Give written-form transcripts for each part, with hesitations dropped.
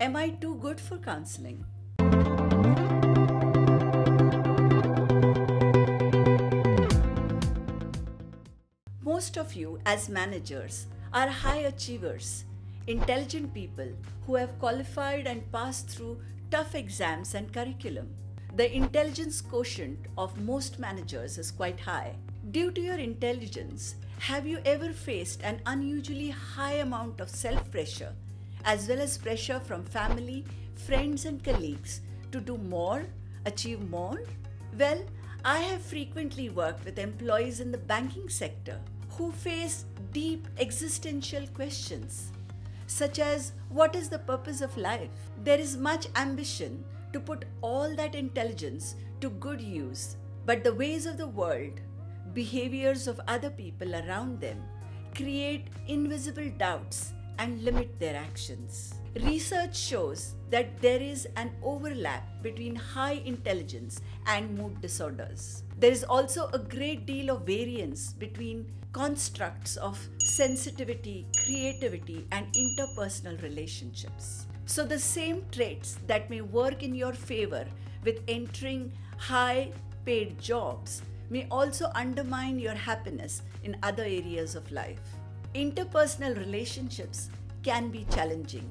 Am I too good for counseling? Most of you, as managers, are high achievers, intelligent people who have qualified and passed through tough exams and curriculum. The intelligence quotient of most managers is quite high. Due to your intelligence, have you ever faced an unusually high amount of self-pressure, as well as pressure from family, friends, and colleagues to do more, achieve more? Well, I have frequently worked with employees in the banking sector who face deep existential questions, such as what is the purpose of life? There is much ambition to put all that intelligence to good use, but the ways of the world, behaviors of other people around them, create invisible doubts and limit their actions. Research shows that there is an overlap between high intelligence and mood disorders. There is also a great deal of variance between constructs of sensitivity, creativity, and interpersonal relationships. So the same traits that may work in your favor with entering high paid jobs may also undermine your happiness in other areas of life. Interpersonal relationships can be challenging.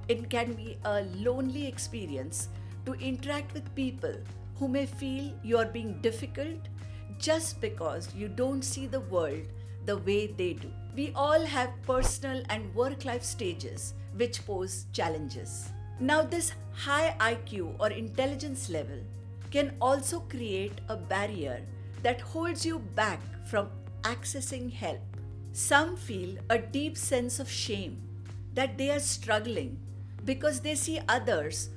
It can be a lonely experience to interact with people who may feel you are being difficult just because you don't see the world the way they do. We all have personal and work-life stages which pose challenges. Now, this high IQ or intelligence level can also create a barrier that holds you back from accessing help. Some feel a deep sense of shame that they are struggling because they see others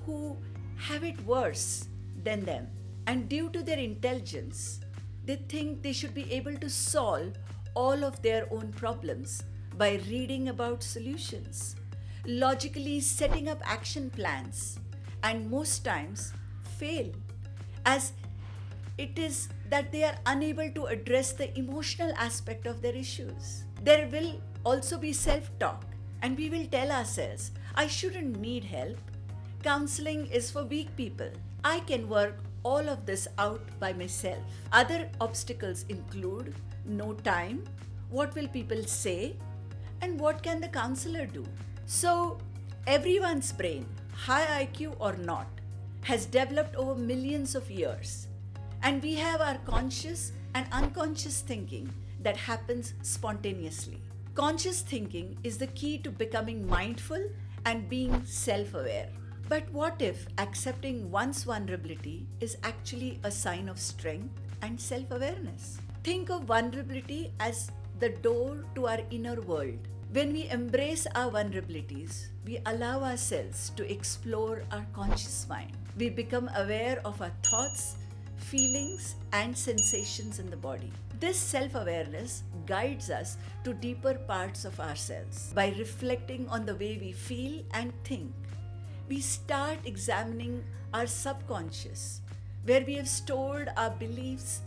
who have it worse than them. And due to their intelligence, they think they should be able to solve all of their own problems by reading about solutions, logically setting up action plans, and most times fail, as it is that they are unable to address the emotional aspect of their issues. There will also be self-talk, and we will tell ourselves, I shouldn't need help. Counseling is for weak people. I can work all of this out by myself. Other obstacles include no time, what will people say, and what can the counselor do? So, everyone's brain, high IQ or not, has developed over millions of years. And we have our conscious and unconscious thinking that happens spontaneously. Conscious thinking is the key to becoming mindful and being self-aware. But what if accepting one's vulnerability is actually a sign of strength and self-awareness? Think of vulnerability as the door to our inner world. When we embrace our vulnerabilities, we allow ourselves to explore our conscious mind. We become aware of our thoughts, feelings, and sensations in the body. This self-awareness guides us to deeper parts of ourselves. By reflecting on the way we feel and think, we start examining our subconscious, where we have stored our beliefs,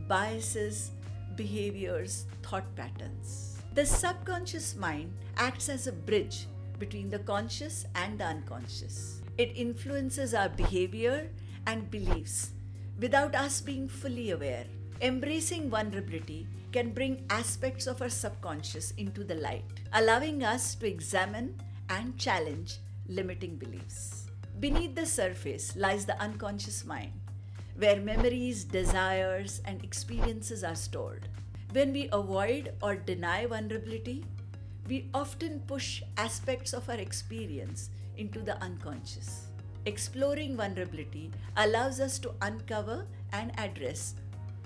biases, behaviors, thought patterns. The subconscious mind acts as a bridge between the conscious and the unconscious. It influences our behavior and beliefs without us being fully aware. Embracing vulnerability can bring aspects of our subconscious into the light, allowing us to examine and challenge limiting beliefs. Beneath the surface lies the unconscious mind, where memories, desires, and experiences are stored. When we avoid or deny vulnerability, we often push aspects of our experience into the unconscious. Exploring vulnerability allows us to uncover and address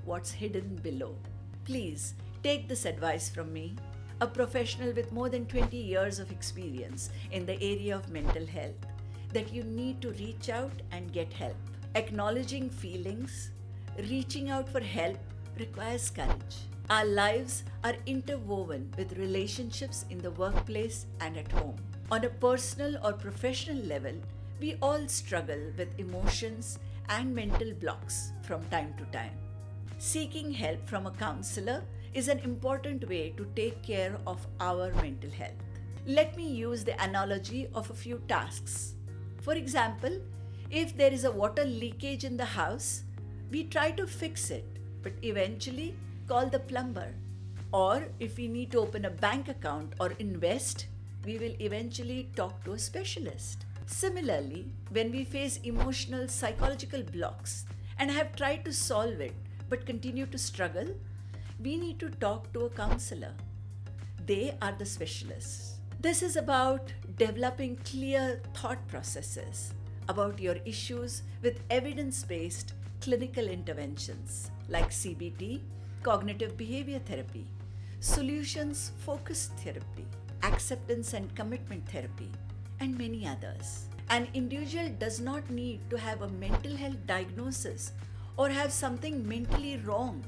what's hidden below. Please take this advice from me, a professional with more than 20 years of experience in the area of mental health, that you need to reach out and get help. Acknowledging feelings, reaching out for help requires courage. Our lives are interwoven with relationships in the workplace and at home. On a personal or professional level, we all struggle with emotions and mental blocks from time to time. Seeking help from a counselor is an important way to take care of our mental health. Let me use the analogy of a few tasks. For example, if there is a water leakage in the house, we try to fix it, but eventually call the plumber. Or if we need to open a bank account or invest, we will eventually talk to a specialist. Similarly, when we face emotional, psychological blocks and have tried to solve it but continue to struggle, we need to talk to a counselor. They are the specialists. This is about developing clear thought processes about your issues with evidence-based clinical interventions like CBT, cognitive behavior therapy, solutions-focused therapy, acceptance and commitment therapy, and many others. An individual does not need to have a mental health diagnosis or have something mentally wrong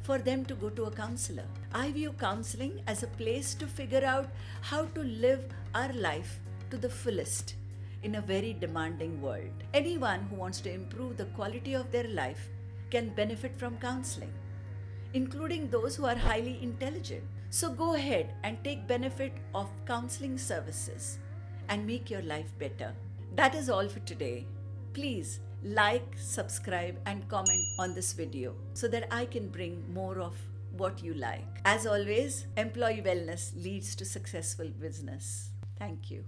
for them to go to a counselor. I view counseling as a place to figure out how to live our life to the fullest in a very demanding world. Anyone who wants to improve the quality of their life can benefit from counseling, including those who are highly intelligent. So go ahead and take benefit of counseling services and make your life better. That is all for today. Please like, subscribe, and comment on this video so that I can bring more of what you like. As always, employee wellness leads to successful business. Thank you.